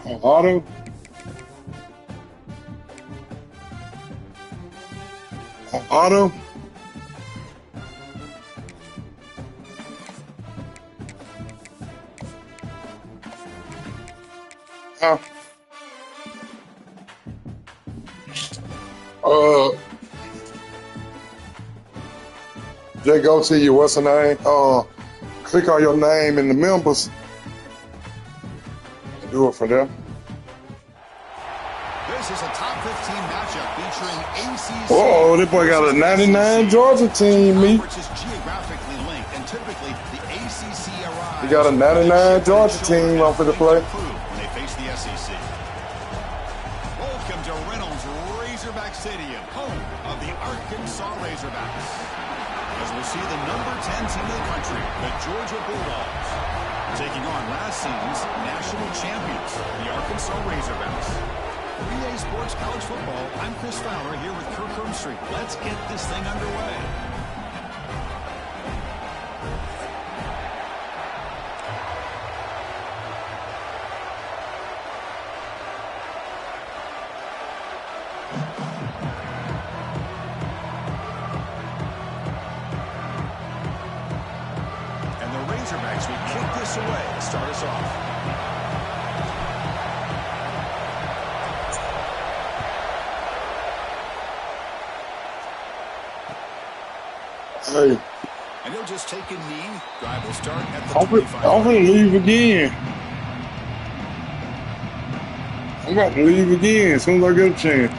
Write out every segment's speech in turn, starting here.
Auto. Auto. Just go to your what's the name? Click on your name in the members. Do it for them. This is a top 15 matchup featuring ACC. Oh, this boy got a 99 Georgia team, me. Which is geographically linked, and typically the ACC arrives. He got a 99 Georgia team off of the play. When they face the SEC. Welcome to Reynolds Razorback Stadium, home of the Arkansas Razorbacks. As we'll see the number 10 team in the country, the Georgia Bulldogs, taking on last season's national champions, the Arkansas Razorbacks. For EA Sports College Football, I'm Chris Fowler here with Kirk Hermstreet. Let's get this thing underway. And the Razorbacks will kick this away to start us off. Hey. And he'll just take a knee. Drive will start at the I'm 25. gonna leave again. I'm about to leave again as soon as I get a chance.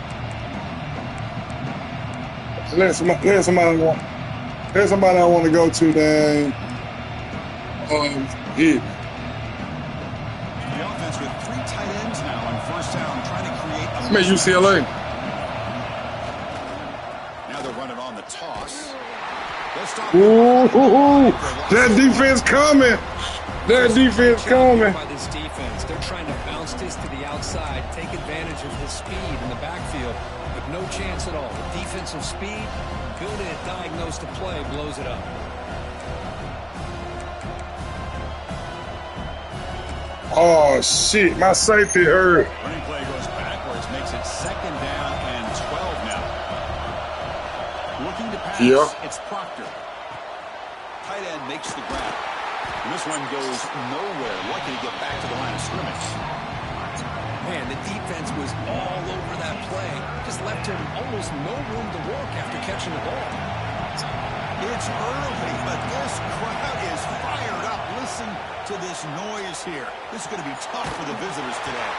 Let somebody I want to go to then. Hit. The offense with 3 tight ends now on first down, trying to create a... I'm at UCLA. Now they're running on the toss. Ooh, that defense coming. That defense coming. By this defense, they're trying to bounce this to the outside, take advantage of the speed in the backfield, but no chance at all. The defensive speed, ability to diagnose the play, blows it up. Oh shit, my safety hurt. Running play goes backwards, makes it 2nd down and 12 now. Looking to pass, It's Proctor. Tight end makes the grab. And this one goes nowhere. Lucky to get back to the line of scrimmage. Man, the defense was all over that play. Just left him almost no room to work after catching the ball. It's early, but this crowd is fired up. Listen to this noise here. This is going to be tough for the visitors today.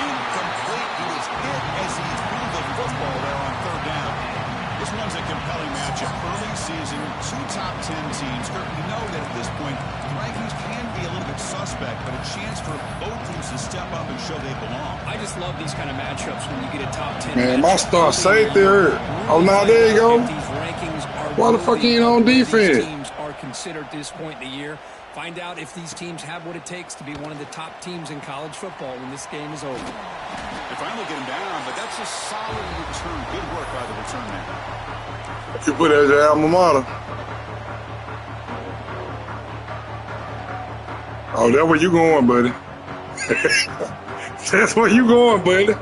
Incomplete. He was hit as he threw the football there on 3rd down. This one's a compelling matchup. Early season, 2 top 10 teams. Kirk, we know that at this point, the rankings can be a little bit suspect, but a chance for both teams to step up and show they belong. I just love these kind of matchups when you get a top 10. Man, my star safety hurt. Oh, now there you go. Why the fuck he ain't on defense? Teams are considered at this point in the year. Find out if these teams have what it takes to be one of the top teams in college football when this game is over. They finally get him down, but that's a solid return. Good work by the return man. You put that as your alma mater. Oh, that's where you going, buddy. That's where you going, buddy.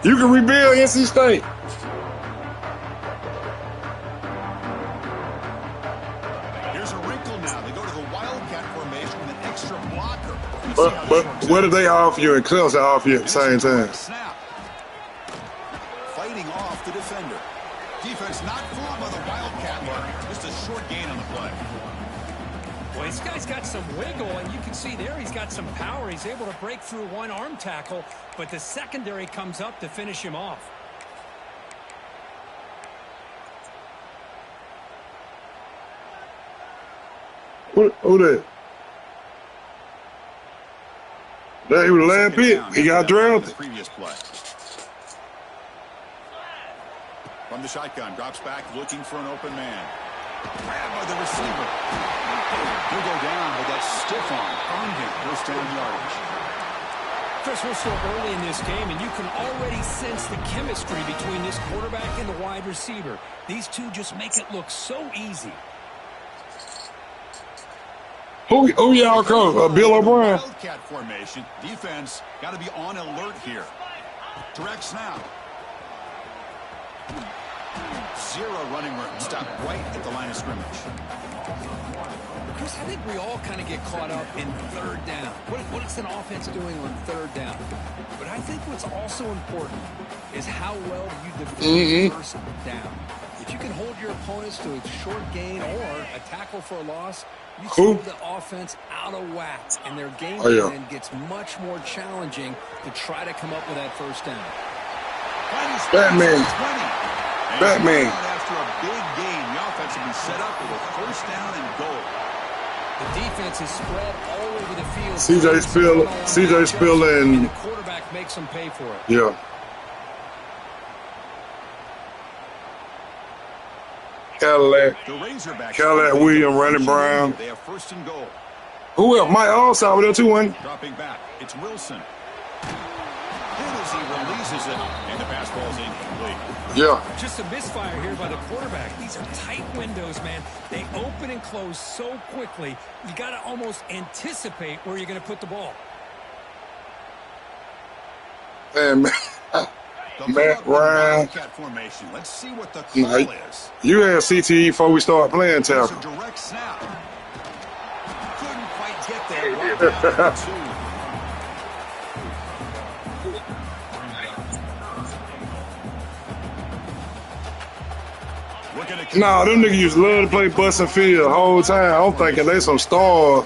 You can rebuild NC State. Here's a wrinkle now. They go to the Wildcat formation with an extra blocker. But what did they offer you and Clemson offer you at the same time? Snap. Fighting off the defender. Defense not fooled by the Wildcat mark. Just a short gain on the play. Well, this guy's got some wiggle, and you can see there he's got some power. He's able to break through one arm tackle, but the secondary comes up to finish him off. Who that? That he was the last pick. He got drafted. Previous play. From the shotgun, drops back, looking for an open man. Grabbed by the receiver. He'll go down, but that's stiff arm. Earned him. First down yardage. Chris, we're still early in this game, and you can already sense the chemistry between this quarterback and the wide receiver. These two just make it look so easy. Who y'all coach? Bill O'Brien? Wildcat formation. Defense got to be on alert here. Direct snap. Zero running room. Stop right at the line of scrimmage. Chris, I think we all kind of get caught up in third down. What is an offense doing on third down? But I think what's also important is how well you defend first down. If you can hold your opponents to a short gain or a tackle for a loss, you see the offense out of whack, and their game plan gets much more challenging to try to come up with that first down. Batman. After a big game, the offense will be set up with a first down and goal. The defense is spread all over the field. CJ Spiller, and the quarterback makes them pay for it. Yeah. Cadillac William, Randy Brown. They have first and goal. Who else? Mike Allside over there too, one. Dropping back. It's Wilson. As he releases it, and the pass ball is incomplete. Yeah. Just a misfire here by the quarterback. These are tight windows, man. They open and close so quickly. You got to almost anticipate where you're going to put the ball. And Matt Ryan. Formation. Let's see what the call is. You had CTE before we start playing tackle. Direct snap. Couldn't quite get there. Nah, them niggas used to love to play bus and field the whole time. I'm thinking they some stars.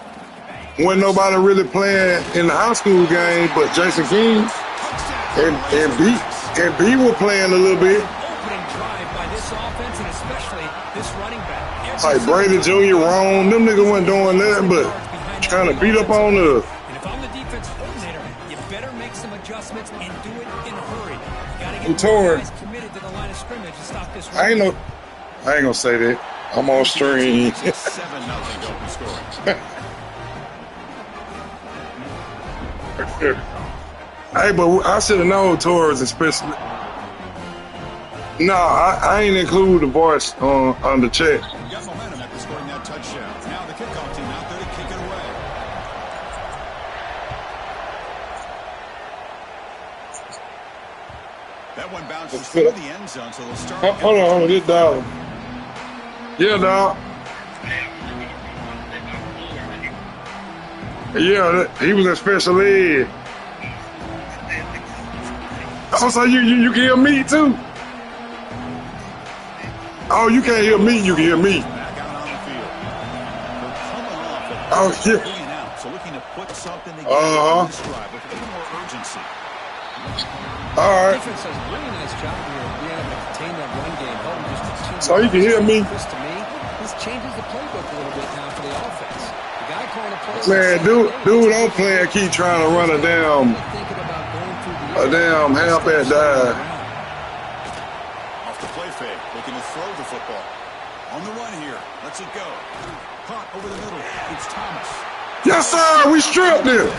Wasn't nobody really playing in the high school game but Jason King and B were playing a little bit. Opening drive by this offense and especially this running back. Like Brady Jr., Rome, them niggas wasn't doing nothing but trying to beat up on us. And if I'm the defense coordinator, you better make some adjustments and do it in a hurry. You gotta get the guys committed to the line of scrimmage to stop this run. I ain't gonna say that. I'm on stream. 7-0 open scoring. Hey, but I should have known Torres especially. No, I ain't include the voice on the chat. You got momentum after scoring that touchdown. Now the kickoff team out there to kick it away. That one bounces through the end zone, so they'll start. Hold on, this dog. Yeah, dog. Yeah, he was in special ed. Oh, so you can hear me too? Oh, you can't hear me, you can hear me. Back out on the field. They're coming off Oh, yeah. out, so looking to put something together on this drive with a little more urgency. All right. Defense does a really nice job here of being able to contain that run game. Hold them just to 2. So you can hear me. To me, this changes the playbook a little bit now for the offense. The guy calling a play. Man, dude, I'm playing. Keep trying to run a damn half-back dive. Off the play fake, looking to throw the football. On the run here, lets it go. Caught over the middle. It's Thomas. Yes, sir. We stripped him.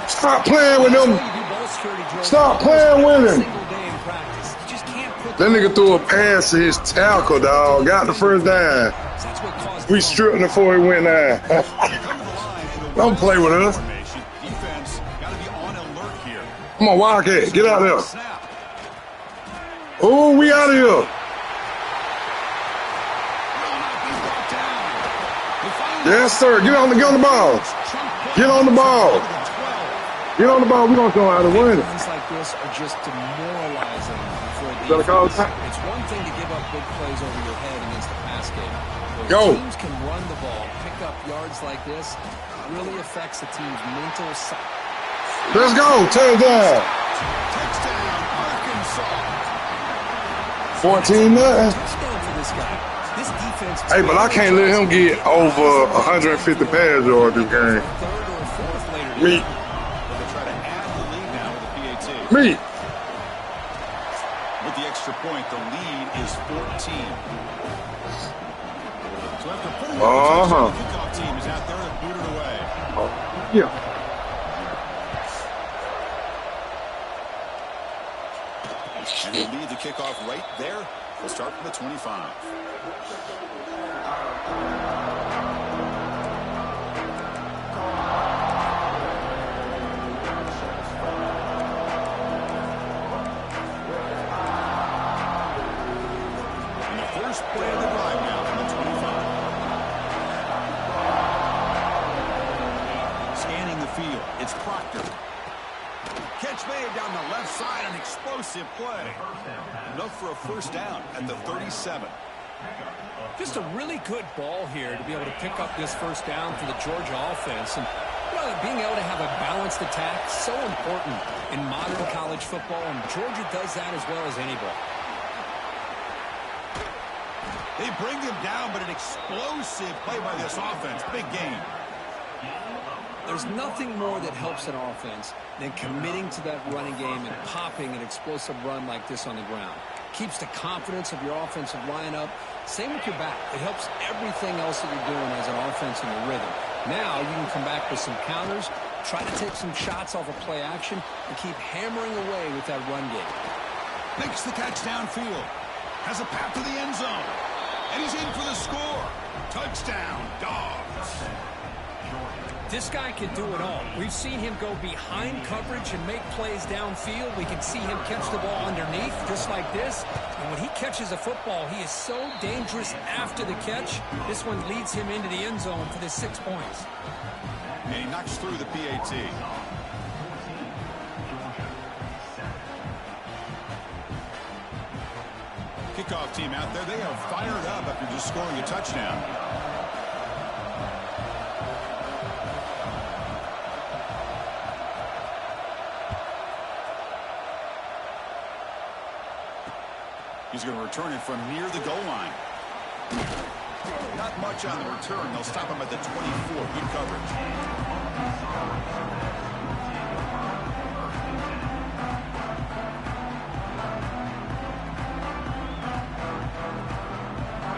Stop playing with him. Stop playing with him. That nigga threw a pass to his tackle, dog. Got the first down. We stripped him before he went down. Don't play with us. Come on, Wildcat. Get out there. Oh, we out of here. Yes, sir. Get on the ball. Get on the ball. Get on the ball. We're going to go out and win it. Things like this are just demoralizing for a defense. It's one thing to give up big plays over your head against the pass game. But Go. teams can run the ball, pick up yards like this, really affects the team's mental side. Let's go. Touchdown. Touchdown, Arkansas. 14-0. Touchdown for this guy. This defense. Hey, but I can't let him get over 150 pass yards this game. Me. Me. With the extra point, the lead is 14. So after putting the kickoff team is out there to boot it away. Yeah. And they lead the kickoff right there. We'll start from the 25. First play of the drive now from the 25. Scanning the field, it's Proctor. Catch made down the left side, an explosive play. Enough for a first down at the 37. Just a really good ball here to be able to pick up this first down for the Georgia offense. And being able to have a balanced attack, so important in modern college football, and Georgia does that as well as anybody. They bring him down, but an explosive play by this offense. Big game. There's nothing more that helps an offense than committing to that running game and popping an explosive run like this on the ground. Keeps the confidence of your offensive line up. Same with your back. It helps everything else that you're doing as an offense in the rhythm. Now you can come back with some counters, try to take some shots off of play action, and keep hammering away with that run game. Makes the catch downfield. Has a path to the end zone. And he's in for the score. Touchdown, Dogs. This guy can do it all. We've seen him go behind coverage and make plays downfield. We can see him catch the ball underneath, just like this. And when he catches a football, he is so dangerous after the catch. This one leads him into the end zone for the 6 points. And he knocks through the PAT. Kickoff team out there, they are fired up after just scoring a touchdown. He's going to return it from near the goal line. Not much on the return. They'll stop him at the 24. Good coverage.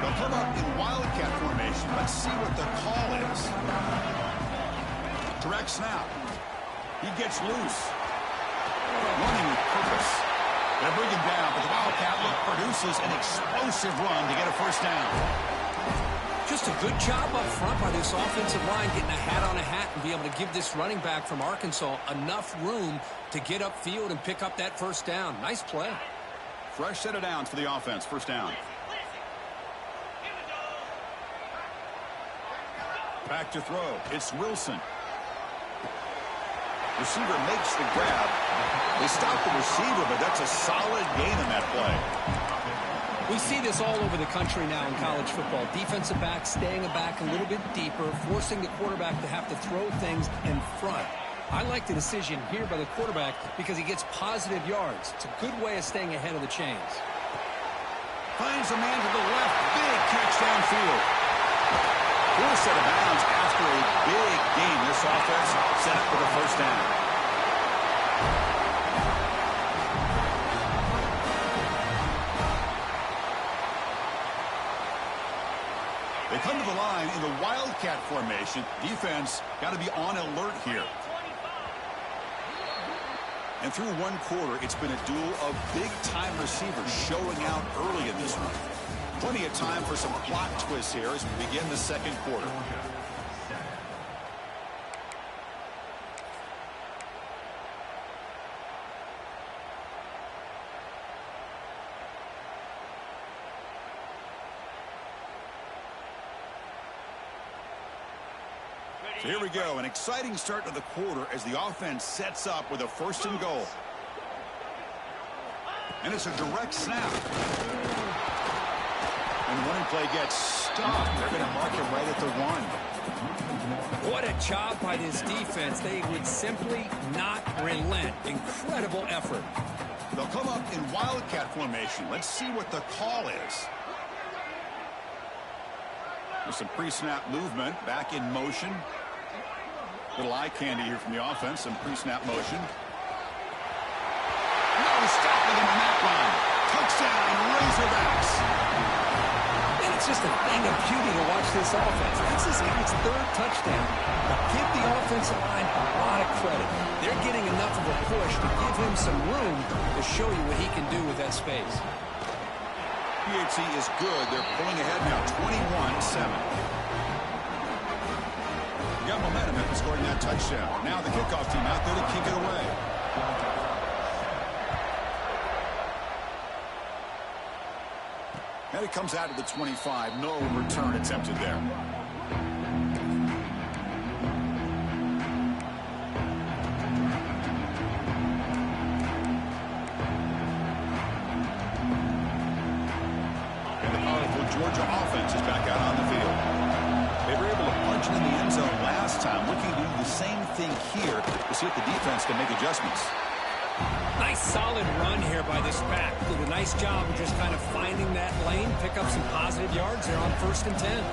They'll come up in wildcat formation. Let's see what the call is. Direct snap. He gets loose. Running with purpose. They bring him down, but the Wildcat look produces an explosive run to get a first down. Just a good job up front by this offensive line, getting a hat on a hat and be able to give this running back from Arkansas enough room to get upfield and pick up that first down. Nice play. Fresh set of downs for the offense. First down. Back to throw. It's Wilson. Receiver makes the grab. They stop the receiver, but that's a solid gain in that play. We see this all over the country now in college football. Defensive backs staying back a little bit deeper, forcing the quarterback to have to throw things in front. I like the decision here by the quarterback because he gets positive yards. It's a good way of staying ahead of the chains. Finds a man to the left. Big catch downfield. Full set of bounds after a big game. This offense set up for the first down. They come to the line in the wildcat formation. Defense got to be on alert here. And through one quarter, it's been a duel of big-time receivers showing out early in this one. Plenty of time for some plot twists here as we begin the second quarter. So here we go, an exciting start to the quarter as the offense sets up with a first and goal. And it's a direct snap. And the running play gets stopped. They're going to mark him right at the 1. What a job by this defense. They would simply not relent. Incredible effort. They'll come up in wildcat formation. Let's see what the call is. There's some pre-snap movement, back in motion. Little eye candy here from the offense, some pre-snap motion. No stopping him on that run. Touchdown, Razorbacks. And it's just a thing of beauty to watch this offense. That's this guy's third touchdown. Give the offensive line a lot of credit. They're getting enough of a push to give him some room to show you what he can do with that space. PAT is good. They're pulling ahead now, 21-7. You got momentum after scoring that touchdown. Now the kickoff team out there to kick it away. And it comes out to the 25. No return attempted there. And the powerful Georgia offense is back out on the field. They were able to punch it in the end zone last time. Looking to do the same thing here to see if the defense can make adjustments. Nice solid run here by this back. Did a nice job of just kind of finding that lane, pick up some positive yards there on 1st and 10.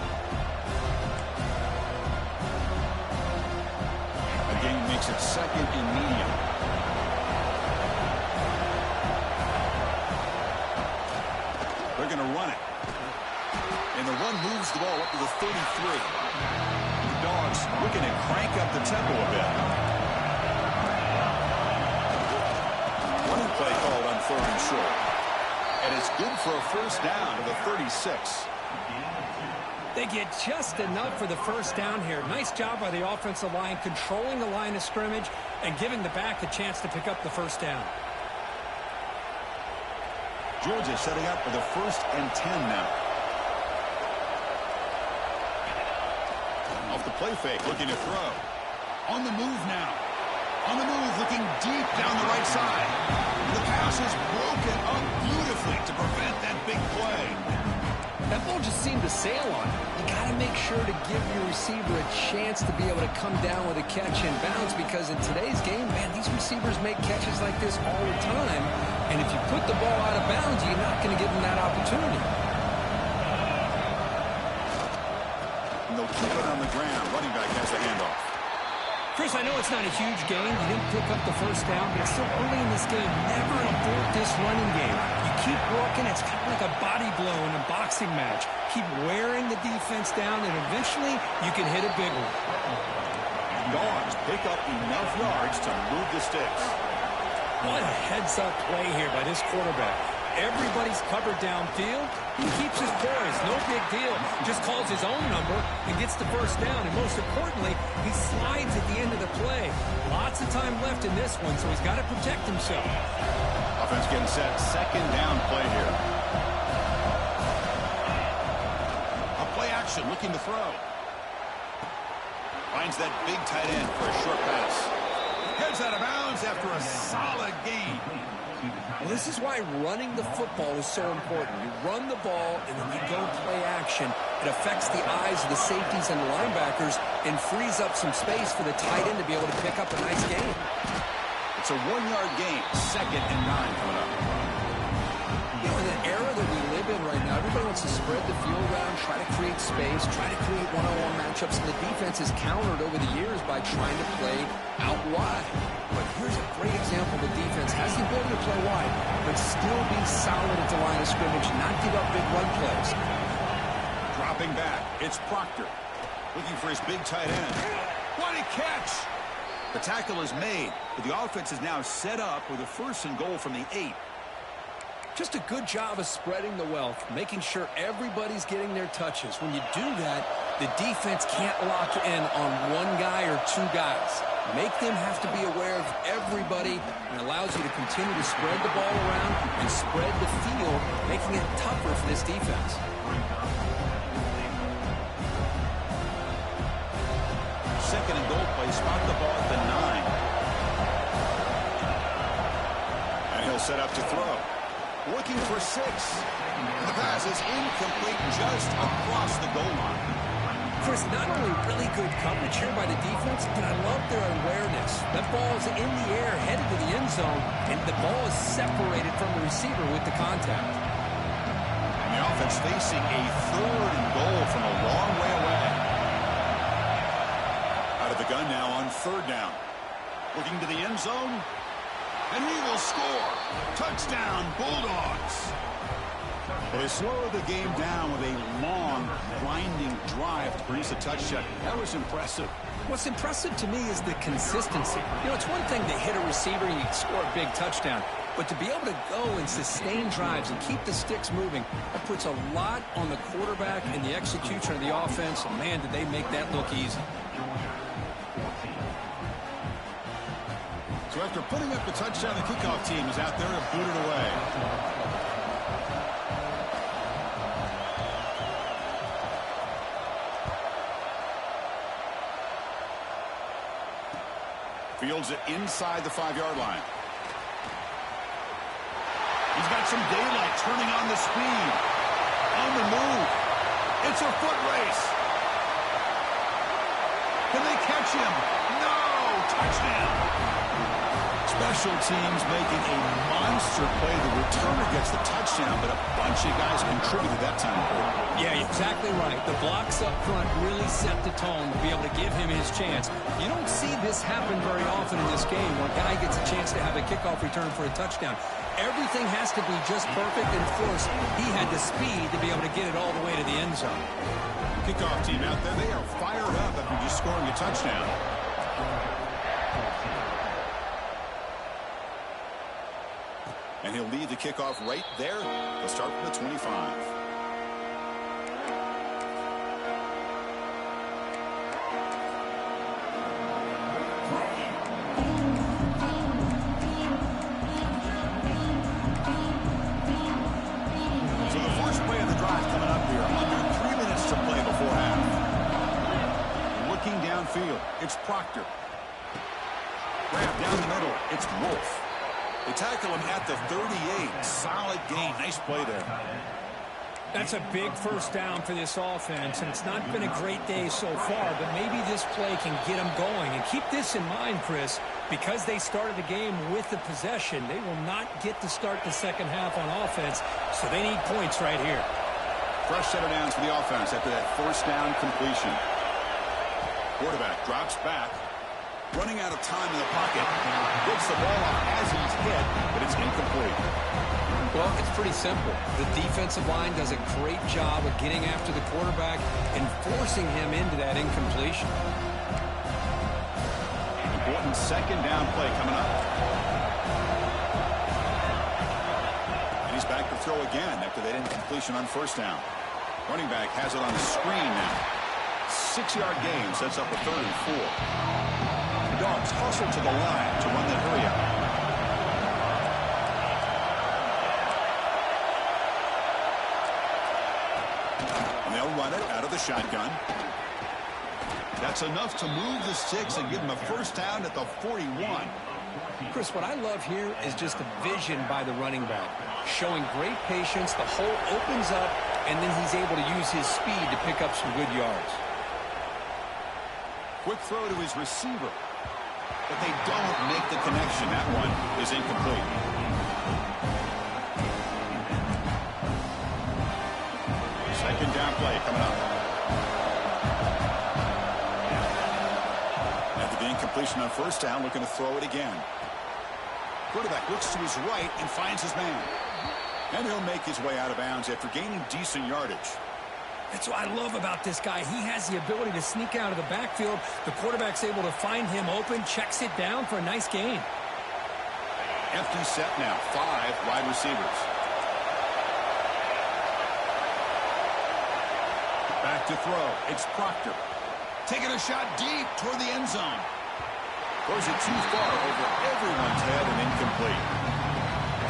Again, makes it 2nd and medium. They're going to run it. And the run moves the ball up to the 33. The Dogs looking to crank up the tempo a bit. Play called on 3rd and short. And it's good for a first down to the 36. They get just enough for the first down here. Nice job by the offensive line, controlling the line of scrimmage and giving the back a chance to pick up the first down. Georgia setting up for the 1st and 10 now. Off the play fake, looking to throw. On the move now. On the move, looking deep down the right side. The pass is broken up beautifully to prevent that big play. That ball just seemed to sail on it. You got to make sure to give your receiver a chance to be able to come down with a catch and bounce, because in today's game, man, these receivers make catches like this all the time. And if you put the ball out of bounds, you're not going to give them that opportunity. And they'll keep it on the ground. Running back has the handoff. Chris, I know it's not a huge game. You didn't pick up the first down, but it's still early in this game. Never abort this running game. You keep working. It's kind of like a body blow in a boxing match. Keep wearing the defense down, and eventually you can hit a big one. Dogs pick up enough yards to move the sticks. What a heads-up play here by this quarterback. Everybody's covered downfield. He keeps his poise. No big deal. Just calls his own number and gets the first down. And most importantly, he slides at the end of the play. Lots of time left in this one, so he's got to protect himself. Offense getting set. 2nd down play here. A play action looking to throw. Finds that big tight end for a short pass. Heads out of bounds after a solid gain. Well, this is why running the football is so important. You run the ball, and then you go play action. It affects the eyes of the safeties and the linebackers and frees up some space for the tight end to be able to pick up a nice gain. It's a 1-yard gain. 2nd and 9 coming up. You know, in the era that we live in right now, everybody wants to spread the field around, try to create space, try to create one-on-one matchups, and the defense has countered over the years by trying to play out wide. But here's a great example. The defense has the ability to play wide, but still be solid at the line of scrimmage, not give up big run plays. Dropping back, it's Proctor. Looking for his big tight end. What a catch! The tackle is made, but the offense is now set up with a 1st and goal from the 8. Just a good job of spreading the wealth, making sure everybody's getting their touches. When you do that, the defense can't lock in on one guy or 2 guys. Make them have to be aware of everybody, and allows you to continue to spread the ball around and spread the field, making it tougher for this defense. 2nd and goal play, spot the ball at the 9. And he'll set up to throw. Looking for 6. The pass is incomplete just across the goal line. Chris, not only really good coverage here by the defense, but I love their awareness. That ball is in the air, headed to the end zone, and the ball is separated from the receiver with the contact. And the offense facing a 3rd and goal from a long way away. Out of the gun now on 3rd down. Looking to the end zone. And he will score. Touchdown, Bulldogs. Well, they slowed the game down with a long, grinding drive to produce a touchdown. That was impressive. What's impressive to me is the consistency. You know, it's one thing to hit a receiver and you score a big touchdown, but to be able to go and sustain drives and keep the sticks moving, that puts a lot on the quarterback and the execution of the offense. And man, did they make that look easy. So after putting up the touchdown, the kickoff team is out there to boot it away. Fields it inside the 5-yard line. He's got some daylight, turning on the speed. On the move. It's a foot race. Can they catch him? No! Touchdown! Special teams making a monster play. The returner gets the touchdown, but a bunch of guys contributed that time. Yeah, exactly right. The blocks up front really set the tone to be able to give him his chance. You don't see this happen very often in this game where a guy gets a chance to have a kickoff return for a touchdown. Everything has to be just perfect, and of course, he had the speed to be able to get it all the way to the end zone. Kickoff team out there, they are fired up after just scoring a touchdown. And he'll lead the kickoff right there. They'll start from the 25. So the first play of the drive coming up here. Under 3 minutes to play before half. Looking downfield, it's Proctor. Grab down the middle, it's Wolf. They tackle him at the 38. Solid gain. Nice play there. That's a big first down for this offense, and it's not been a great day so far, but maybe this play can get them going. And keep this in mind, Chris, because they started the game with the possession, they will not get to start the second half on offense, so they need points right here. Fresh set of downs for the offense after that first down completion. Quarterback drops back. Running out of time in the pocket. Gets the ball off as he's hit, but it's incomplete. Well, it's pretty simple. The defensive line does a great job of getting after the quarterback and forcing him into that incompletion. Important second down play coming up. And he's back to throw again after that incompletion on first down. Running back has it on the screen now. 6-yard gain sets up a 3rd and 4. Dogs hustle to the line to run that hurry up. And they'll run it out of the shotgun. That's enough to move the sticks and give them a first down at the 41. Chris, what I love here is just the vision by the running back. Showing great patience, the hole opens up, and then he's able to use his speed to pick up some good yards. Quick throw to his receiver. But they don't make the connection. That one is incomplete. Second down play coming up. After the incompletion on first down, looking to throw it again. Quarterback looks to his right and finds his man. And he'll make his way out of bounds after gaining decent yardage. That's what I love about this guy. He has the ability to sneak out of the backfield. The quarterback's able to find him open, checks it down for a nice gain. Empty set now. 5 wide receivers. Back to throw. It's Proctor. Taking a shot deep toward the end zone. Throws it too far over everyone's head and incomplete.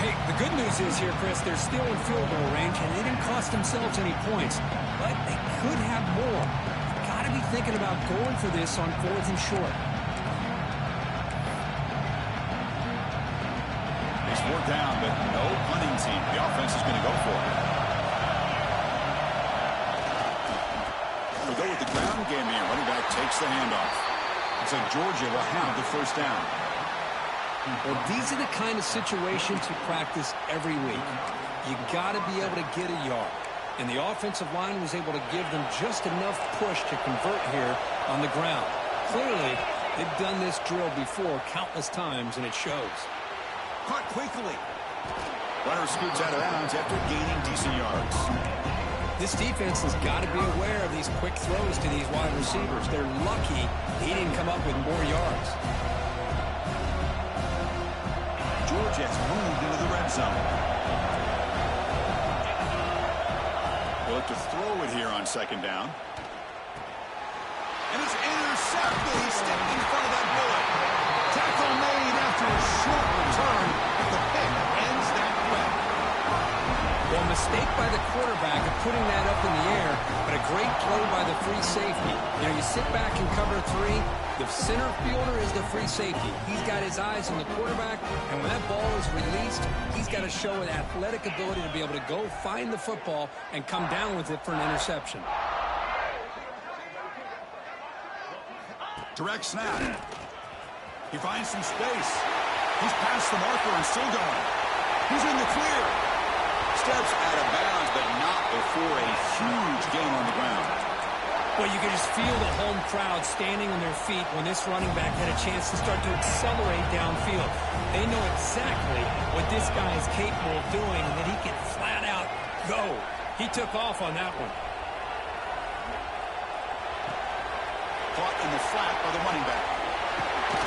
Hey, the good news is here, Chris, they're still in field goal range, and they didn't cost themselves any points. But they could have more. You've got to be thinking about going for this on 4th and short. It's 4th down, but no punting team. The offense is going to go for it. We'll go with the ground game here. Running back takes the handoff. Looks like Georgia will have the first down. Well, these are the kind of situations you practice every week. You got to be able to get a yard. And the offensive line was able to give them just enough push to convert here on the ground. Clearly, they've done this drill before countless times, and it shows. Caught quickly. Runner scoots out of bounds after gaining decent yards. This defense has got to be aware of these quick throws to these wide receivers. They're lucky he didn't come up with more yards. Georgia has moved into the red zone. They'll look to throw it here on second down. And it's intercepted. He's stepped in front of that bullet. Tackle made after a short return. The pick ends that play. Well, mistake by the quarterback of putting that up in the air, but a great play by the free safety. You know, you sit back and cover 3, The center fielder is the free safety. He's got his eyes on the quarterback, and when that ball is released, he's got to show an athletic ability to be able to go find the football and come down with it for an interception. Direct snap. He finds some space. He's past the marker and still going. He's in the clear. Steps out of bounds, but not before a huge gain on the ground. Well, you can just feel the home crowd standing on their feet when this running back had a chance to start to accelerate downfield. They know exactly what this guy is capable of doing and that he can flat out go. He took off on that one. Caught in the flat by the running back.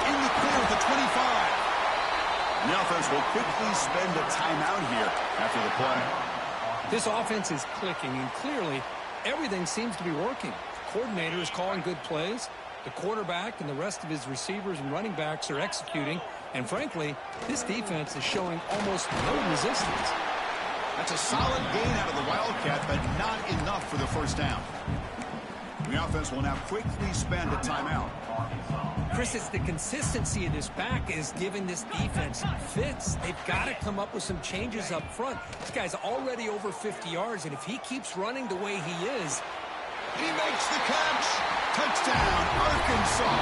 In the clear at the 25. The offense will quickly spend a timeout here after the play. This offense is clicking, and clearly everything seems to be working. The coordinator is calling good plays. The quarterback and the rest of his receivers and running backs are executing. And frankly, this defense is showing almost no resistance. That's a solid gain out of the Wildcat, but not enough for the first down. The offense will now quickly spend a timeout. Chris, it's the consistency of this back is giving this defense fits. They've got to come up with some changes up front. This guy's already over 50 yards, and if he keeps running the way he is... He makes the catch! Touchdown, Arkansas!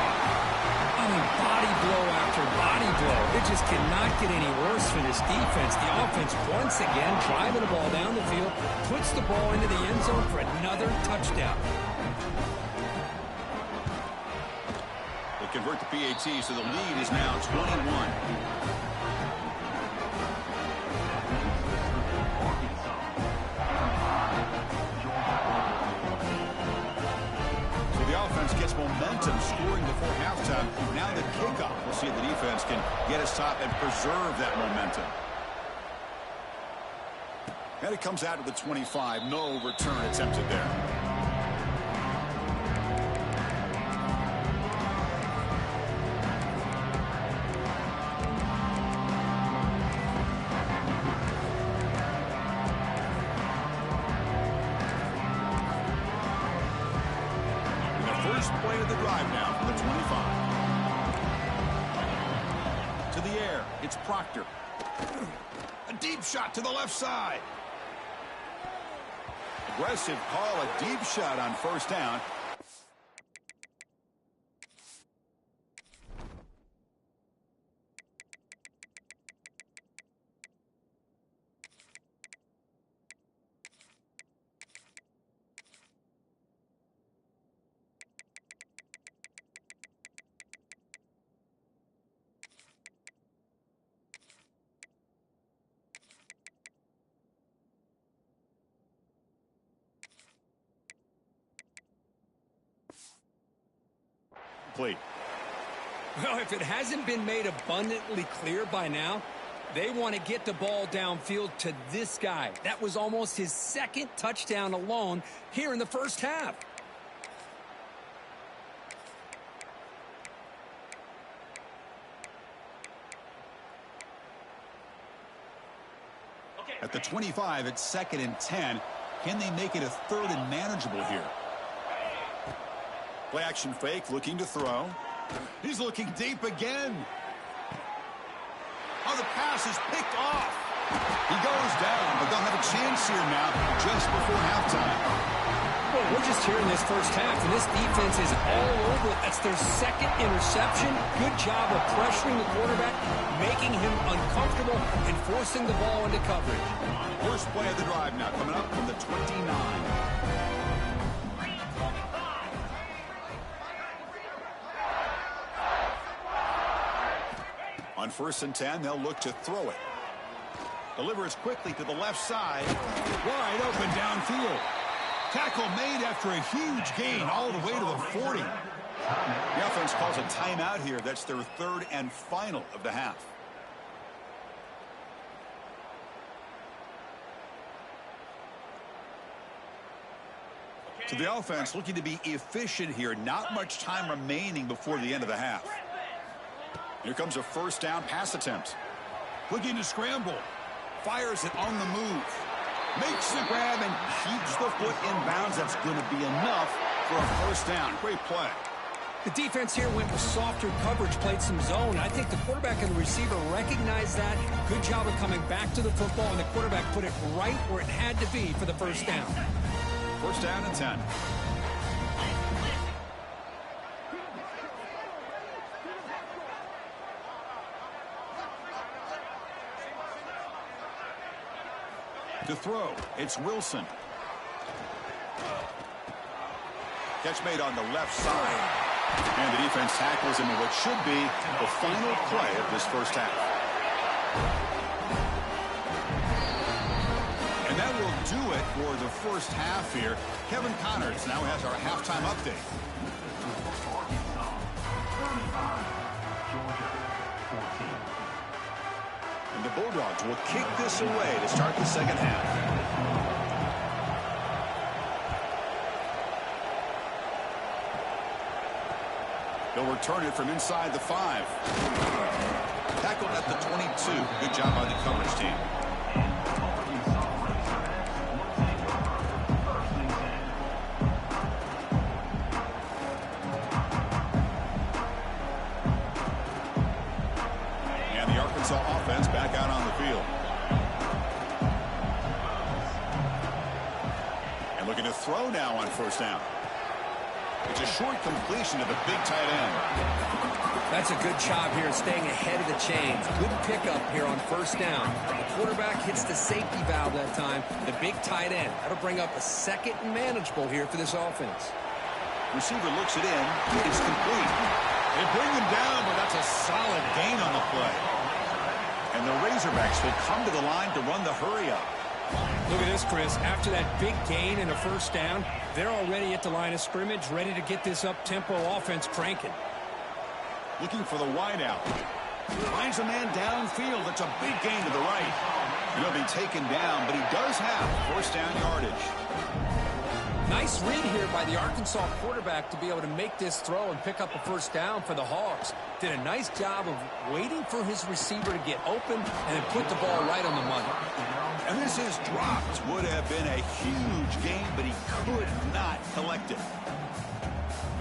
I mean, body blow after body blow. It just cannot get any worse for this defense. The offense, once again, driving the ball down the field, puts the ball into the end zone for another touchdown. Convert the PAT, so the lead is now 21. So the offense gets momentum, scoring before halftime. Now the kickoff. We'll see if the defense can get a stop and preserve that momentum. And it comes out to the 25. No return attempted there. Play of the drive now from the 25. To the air, it's Proctor. A deep shot to the left side. Aggressive call, a deep shot on first down. Play. Well, if it hasn't been made abundantly clear by now, they want to get the ball downfield to this guy. That was almost his second touchdown alone here in the first half. At the 25, it's 2nd and 10. Can they make it a 3rd and manageable here? Play action fake, looking to throw. He's looking deep again. Oh, the pass is picked off. He goes down, but they'll have a chance here now just before halftime. Well, we're just here in this first half, and this defense is all over it. That's their second interception. Good job of pressuring the quarterback, making him uncomfortable, and forcing the ball into coverage. First play of the drive now coming up from the 29. On 1st and 10, they'll look to throw it. Delivers quickly to the left side. Wide open downfield. Tackle made after a huge gain all the way to the 40. The offense calls a timeout here. That's their 3rd and final of the half. So the offense looking to be efficient here. Not much time remaining before the end of the half. Here comes a first down pass attempt. Looking to scramble. Fires it on the move. Makes the grab and keeps the foot in bounds. That's going to be enough for a first down. Great play. The defense here went with softer coverage, played some zone. I think the quarterback and the receiver recognized that. Good job of coming back to the football, and the quarterback put it right where it had to be for the first down. First down and 10. To throw, it's Wilson. Catch made on the left side. And the defense tackles him in what should be the final play of this first half. And that will do it for the first half here. Kevin Connors now has our halftime update. And the Bulldogs will kick this away to start the second half. They'll return it from inside the 5. Tackled at the 22. Good job by the coverage team. And the Arkansas offense back out on the field. And looking to throw now on first down. It's a short completion to the big tight end. That's a good job here staying ahead of the chains. Good pickup here on first down. The quarterback hits the safety valve that time. The big tight end. That'll bring up a second and manageable here for this offense. Receiver looks it in. It's complete. They bring him down, but that's a solid gain on the play. And the Razorbacks will come to the line to run the hurry up. Look at this, Chris. After that big gain and a first down, they're already at the line of scrimmage, ready to get this up-tempo offense cranking. Looking for the wideout. Finds a man downfield. It's a big gain to the right. He'll be taken down, but he does have first down yardage. Nice read here by the Arkansas quarterback to be able to make this throw and pick up a first down for the Hogs. Did a nice job of waiting for his receiver to get open and then put the ball right on the money. And this is dropped. Would have been a huge gain, but he could not collect it.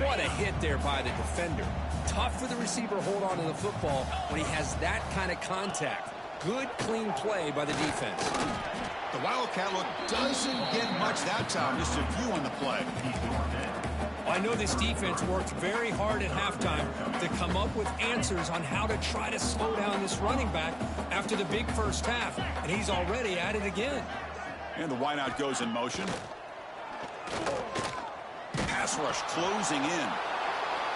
What a hit there by the defender. Tough for the receiver to hold on to the football when he has that kind of contact. Good, clean play by the defense. The Wildcat look doesn't get much that time. Just a few on the play. I know this defense worked very hard at halftime to come up with answers on how to try to slow down this running back after the big first half, and he's already at it again. And the wideout goes in motion. Pass rush closing in.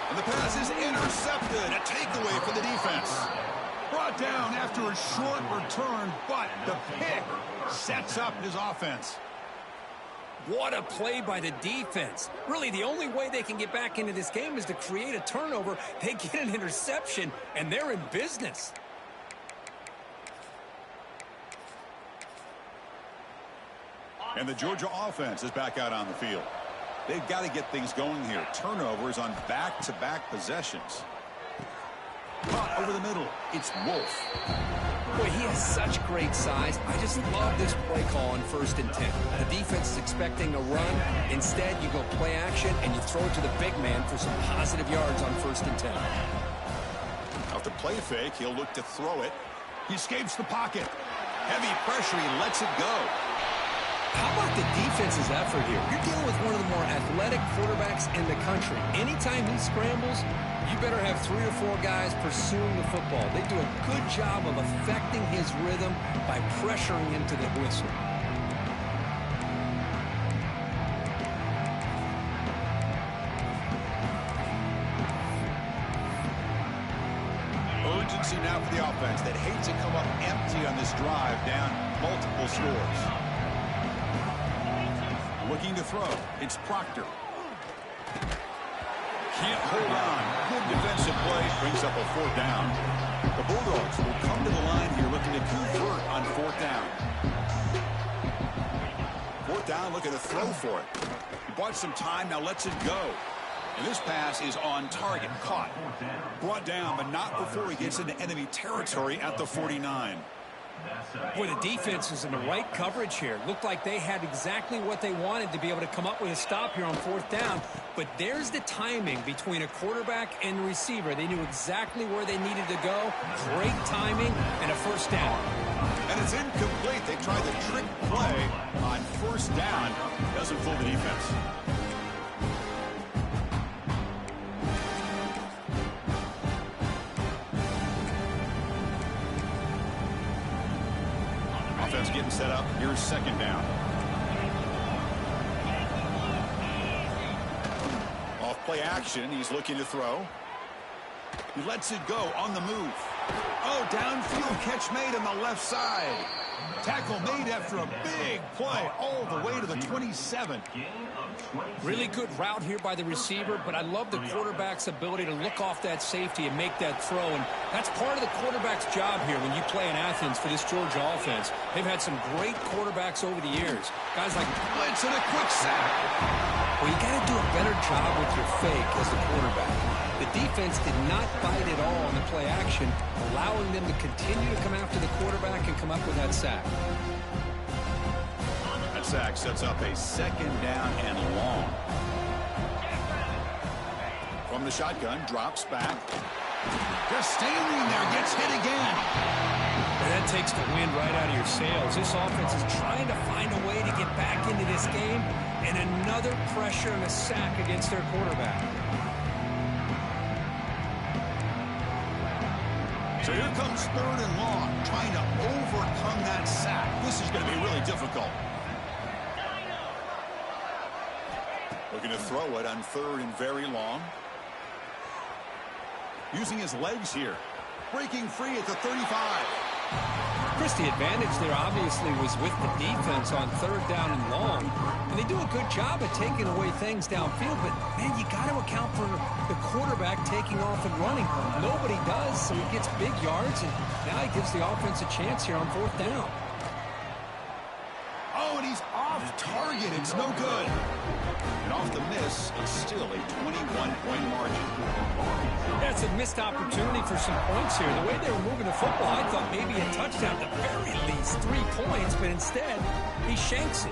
And the pass is intercepted. A takeaway for the defense. Brought down after a short return, but the pick sets up his offense. What a play by the defense. Really, the only way they can get back into this game is to create a turnover. They get an interception, and they're in business. And the Georgia offense is back out on the field. They've got to get things going here. Turnovers on back-to-back possessions. Caught over the middle. It's Wolf. Boy, he has such great size. I just love this play call on 1st and 10. The defense is expecting a run. Instead, you go play action, and you throw it to the big man for some positive yards on 1st and 10. Out the play fake, he'll look to throw it. He escapes the pocket. Heavy pressure, he lets it go. How about the defense's effort here? You're dealing with one of the more athletic quarterbacks in the country. Anytime he scrambles, you better have 3 or 4 guys pursuing the football. They do a good job of affecting his rhythm by pressuring him to the whistle. Urgency now for the offense that hates to come up empty on this drive, down multiple scores. Looking to throw. It's Proctor. Can't hold on. Good defensive play. Brings up a 4th down. The Bulldogs will come to the line here looking to convert on 4th down. 4th down, looking to throw for it. He bought some time, now lets it go. And this pass is on target. Caught. Brought down, but not before he gets into enemy territory at the 49. Boy, the defense was in the right coverage here. Looked like they had exactly what they wanted to be able to come up with a stop here on 4th down. But there's the timing between a quarterback and the receiver. They knew exactly where they needed to go. Great timing and a 1st down. And it's incomplete. They tried the trick play on 1st down. Doesn't fool the defense. Offense getting set up. Here's 2nd down. Off play action. He's looking to throw. He lets it go on the move. Oh, downfield catch made on the left side. Tackle made after a big play all the way to the 27. Really good route here by the receiver, but I love the quarterback's ability to look off that safety and make that throw. And that's part of the quarterback's job here when you play in Athens for this Georgia offense. They've had some great quarterbacks over the years. Guys like Blitz and a quick sack. Well, you got to do a better job with your fake as the quarterback. The defense did not bite at all on the play action, allowing them to continue to come after the quarterback and come up with that sack. That sack sets up a 2nd down and long. From the shotgun, drops back. Just standing there, gets hit again. And that takes the wind right out of your sails. This offense is trying to find a way to get back into this game, and another pressure and a sack against their quarterback. So here comes 3rd and long, trying to overcome that sack. This is going to be really difficult. Looking to throw it on 3rd and very long. Using his legs here. Breaking free at the 35. Chris, the advantage there obviously was with the defense on 3rd down and long. And they do a good job of taking away things downfield, but, man, you got to account for the quarterback taking off and running. Nobody does, so he gets big yards, and now he gives the offense a chance here on 4th down. Oh, and he's off target. It's no good. And off the miss, it's still a 21-point margin. That's a missed opportunity for some points here. The way they were moving the football, I thought maybe a touchdown, at the very least 3 points, but instead, he shanks it.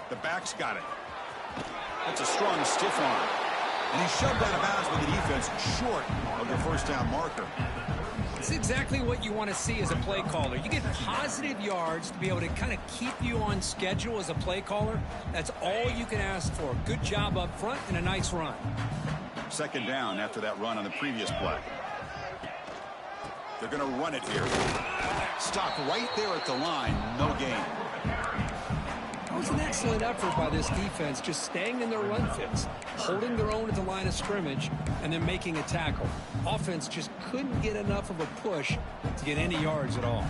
The back's got it. That's a strong stiff arm. And he shoved out of bounds with the defense short of the 1st down marker. It's exactly what you want to see as a play caller. You get positive yards to be able to kind of keep you on schedule as a play caller. That's all you can ask for. Good job up front and a nice run. 2nd down after that run on the previous play. They're going to run it here. Stop right there at the line. No gain. That was an excellent effort by this defense, just staying in their run fits, holding their own at the line of scrimmage, and then making a tackle. Offense just couldn't get enough of a push to get any yards at all.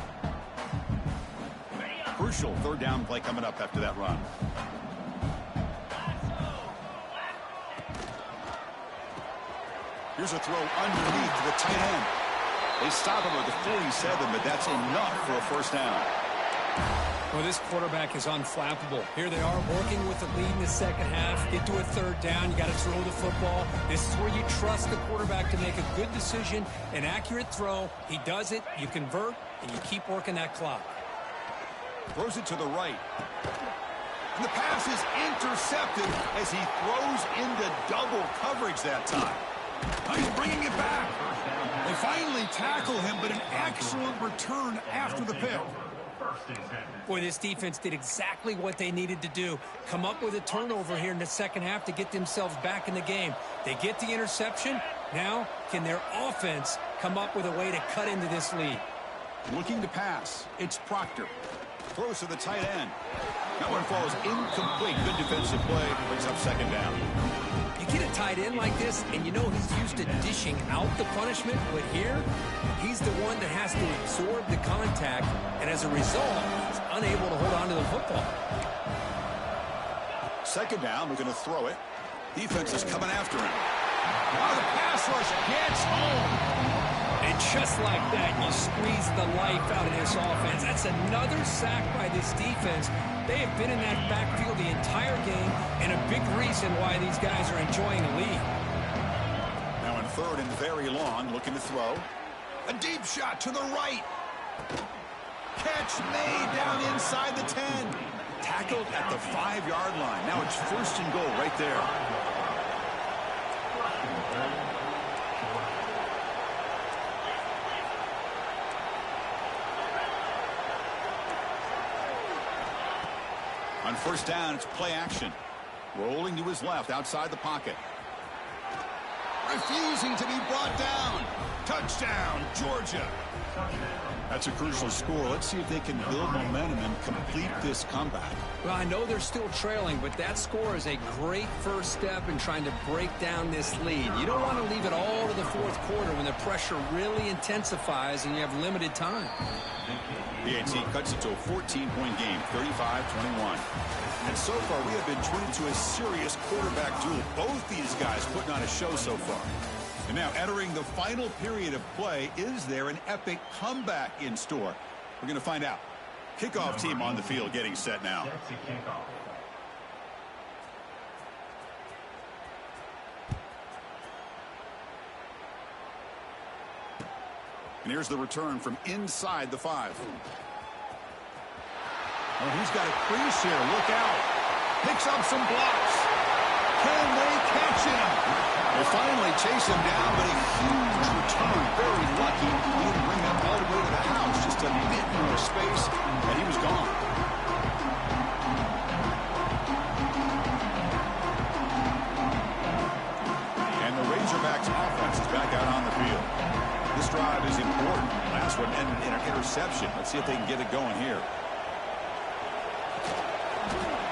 Crucial 3rd down play coming up after that run. Here's a throw underneath to the tight end. They stop him at the 47, but that's enough for a 1st down. Well, this quarterback is unflappable. Here they are working with the lead in the 2nd half. Get to a 3rd down. You got to throw the football. This is where you trust the quarterback to make a good decision, an accurate throw. He does it. You convert, and you keep working that clock. Throws it to the right. And the pass is intercepted as he throws into double coverage that time. Oh, he's bringing it back. They finally tackle him, but an excellent return after the pick. Boy, this defense did exactly what they needed to do. Come up with a turnover here in the 2nd half to get themselves back in the game. They get the interception. Now, can their offense come up with a way to cut into this lead? Looking to pass. It's Proctor. Throws to the tight end. That one falls incomplete. Good defensive play. Brings up 2nd down. You get a tight end like this, and you know he's used to dishing out the punishment, but here, he's the one that has to absorb the contact, and as a result, he's unable to hold on to the football. 2nd down, we're going to throw it. Defense is coming after him. Oh, the pass rush gets home. And just like that, you squeeze the life out of this offense. That's another sack by this defense. They have been in that backfield the entire game, and a big reason why these guys are enjoying the lead. Now in 3rd and very long, looking to throw. A deep shot to the right. Catch made down inside the 10. Tackled at the 5-yard line. Now it's 1st and goal right there. On 1st down, it's play action. Rolling to his left, outside the pocket. Refusing to be brought down. Touchdown, Georgia. That's a crucial score. Let's see if they can build momentum and complete this comeback. Well, I know they're still trailing, but that score is a great first step in trying to break down this lead. You don't want to leave it all to the 4th quarter when the pressure really intensifies and you have limited time. The AT cuts it to a 14-point game, 35-21. And so far, we have been treated to a serious quarterback duel. Both these guys putting on a show so far. And now entering the final period of play, is there an epic comeback in store? We're going to find out. Kickoff team on the field getting set now. And here's the return from inside the 5. Oh, he's got a crease here. Look out. Picks up some blocks. Can they catch him? They finally chase him down, but a huge return. Very lucky. He didn't bring that all the way to the house. Just a bit more space, and he was gone. And the Razorbacks offense is back out on the field. This drive is important. Last one ended in an interception. Let's see if they can get it going here.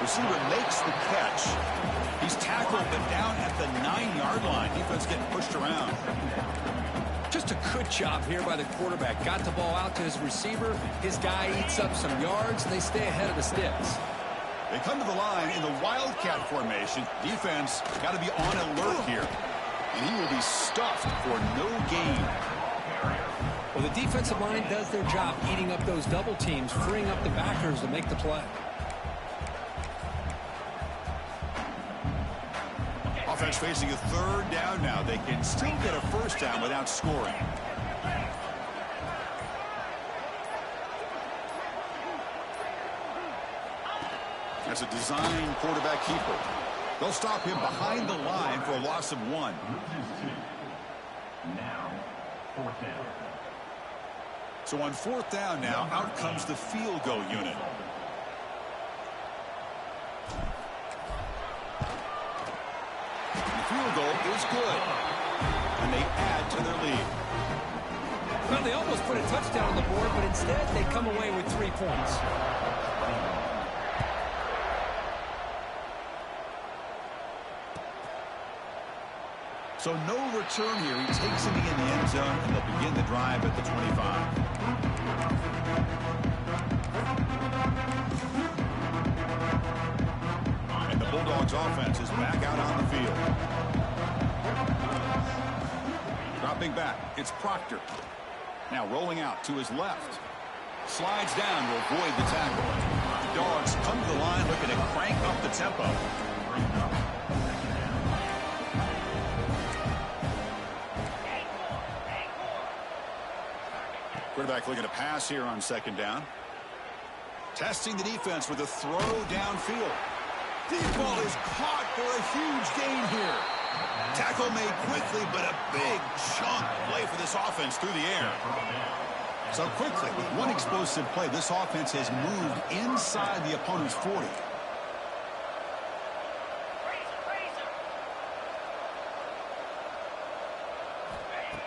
Receiver makes the catch. He's tackled, but down at the 9-yard line. Defense getting pushed around. Just a good job here by the quarterback. Got the ball out to his receiver. His guy eats up some yards, and they stay ahead of the sticks. They come to the line in the Wildcat formation. Defense got to be on alert here. And he will be stuffed for no gain. Well, the defensive line does their job eating up those double teams, freeing up the backers to make the play. Offense facing a 3rd down now. They can still get a 1st down without scoring. That's a design quarterback keeper. They'll stop him behind the line for a loss of 1. Now, 4th down. So on 4th down now, out comes the field goal unit. Field goal is good. And they add to their lead. Well, they almost put a touchdown on the board, but instead they come away with 3 points. So no return here. He takes it in the end zone, and they'll begin the drive at the 25. And the Bulldogs offense is back out on the field. Dropping back, it's Proctor. Now rolling out to his left. Slides down to avoid the tackle. The Dogs come to the line looking to crank up the tempo. Quarterback looking to pass here on 2nd down. Testing the defense with a throw downfield. Deep ball is caught for a huge gain here. Tackle made quickly, but a big chunk play for this offense through the air. So quickly, with one explosive play, this offense has moved inside the opponent's 40.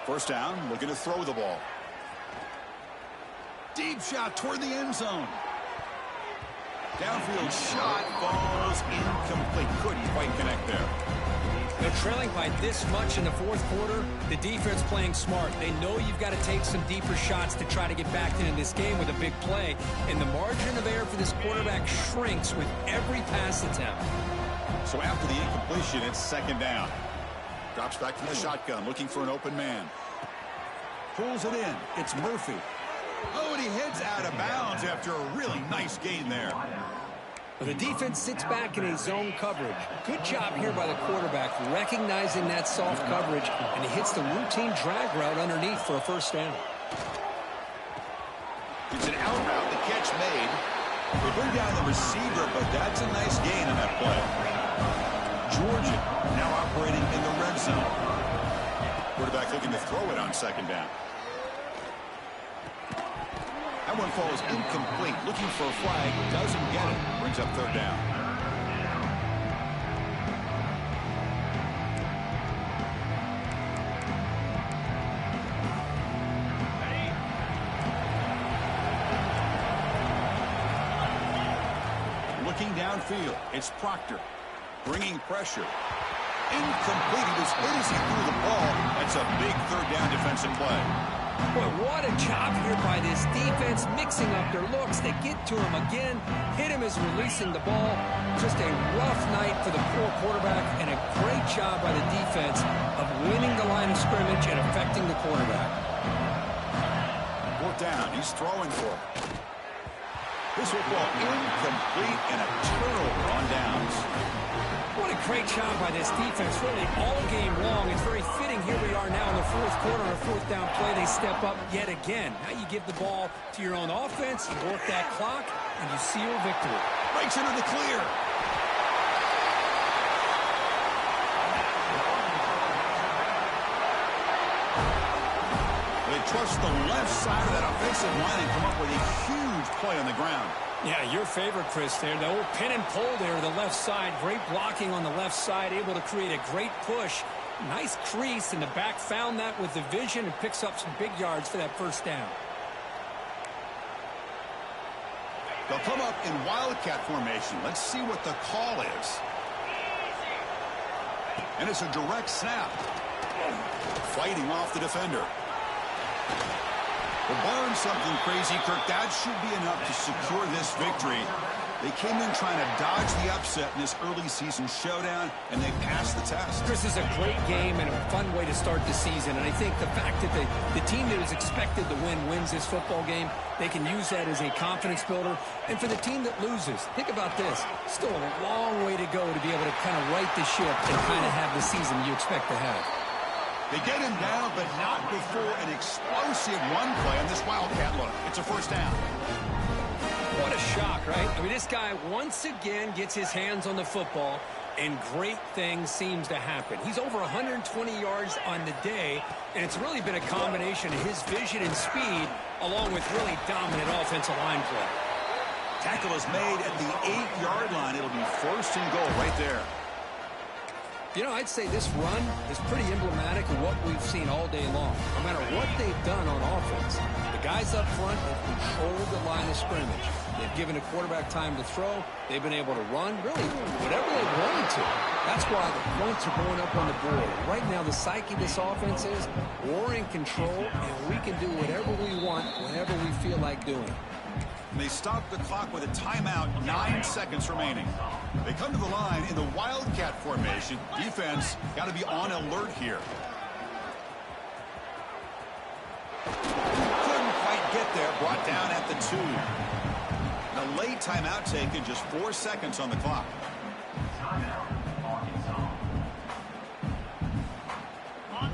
First down, looking to throw the ball. Deep shot toward the end zone. Downfield shot falls incomplete. Couldn't quite connect there. They're trailing by this much in the 4th quarter. The defense playing smart. They know you've got to take some deeper shots to try to get back into this game with a big play. And the margin of error for this quarterback shrinks with every pass attempt. So after the incompletion, it's 2nd down. Drops back from the shotgun, looking for an open man. Pulls it in. It's Murphy. Oh, and he heads out of bounds after a really nice gain there. The defense sits back in a zone coverage. Good job here by the quarterback, recognizing that soft coverage, and he hits the routine drag route underneath for a first down. It's an out route, the catch made. They bring down the receiver, but that's a nice gain on that play. Georgia now operating in the red zone. Quarterback looking to throw it on second down. That one falls incomplete. Looking for a flag. Doesn't get it. Brings up third down. Looking downfield. It's Proctor. Bringing pressure. Incomplete. He was hit as he threw the ball. That's a big third down defensive play. Boy, what a job here by this defense, mixing up their looks. They get to him again, hit him as releasing the ball. Just a rough night for the poor quarterback, and a great job by the defense of winning the line of scrimmage and affecting the quarterback. Fourth down, he's throwing for it. This football incomplete and a turnover on downs. What a great job by this defense, really all game long. It's very fitting here we are now in the fourth quarter, a fourth down play. They step up yet again. Now you give the ball to your own offense, you work that clock, and you seal victory. Breaks into the clear. They trust the left side of that offensive line and come up with a huge play on the ground. Yeah, your favorite, Chris, there. The old pin and pull there to the left side. Great blocking on the left side, able to create a great push. Nice crease, and the back found that with the vision and picks up some big yards for that first down. They'll come up in wildcat formation. Let's see what the call is. And it's a direct snap. Fighting off the defender. Well, barring something crazy, Kirk, that should be enough to secure this victory. They came in trying to dodge the upset in this early season showdown, and they passed the test. Chris, is a great game and a fun way to start the season. And I think the fact that the team that was expected to win wins this football game, they can use that as a confidence builder. And for the team that loses, think about this. Still a long way to go to be able to kind of right the ship and kind of have the season you expect to have. They get him down, but not before an explosive run play on this wildcat look. It's a first down. What a shock, right? I mean, this guy once again gets his hands on the football, and great things seems to happen. He's over 120 yards on the day, and it's really been a combination of his vision and speed, along with really dominant offensive line play. Tackle is made at the 8-yard line. It'll be first and goal right there. You know, I'd say this run is pretty emblematic of what we've seen all day long. No matter what they've done on offense, the guys up front have controlled the line of scrimmage. They've given a quarterback time to throw. They've been able to run, really, whatever they wanted to. That's why the points are going up on the board. Right now, the psyche of this offense is we're in control, and we can do whatever we want whenever we feel like doing. And they stop the clock with a timeout, 9 seconds remaining. They come to the line in the wildcat formation. Defense got to be on alert here. Couldn't quite get there. Brought down at the 2. And a late timeout taken, just 4 seconds on the clock.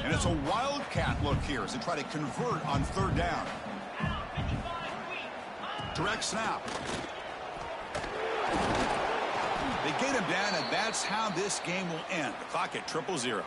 And it's a wildcat look here as they try to convert on third down. Direct snap. They get him down, and that's how this game will end. The clock at 0-0.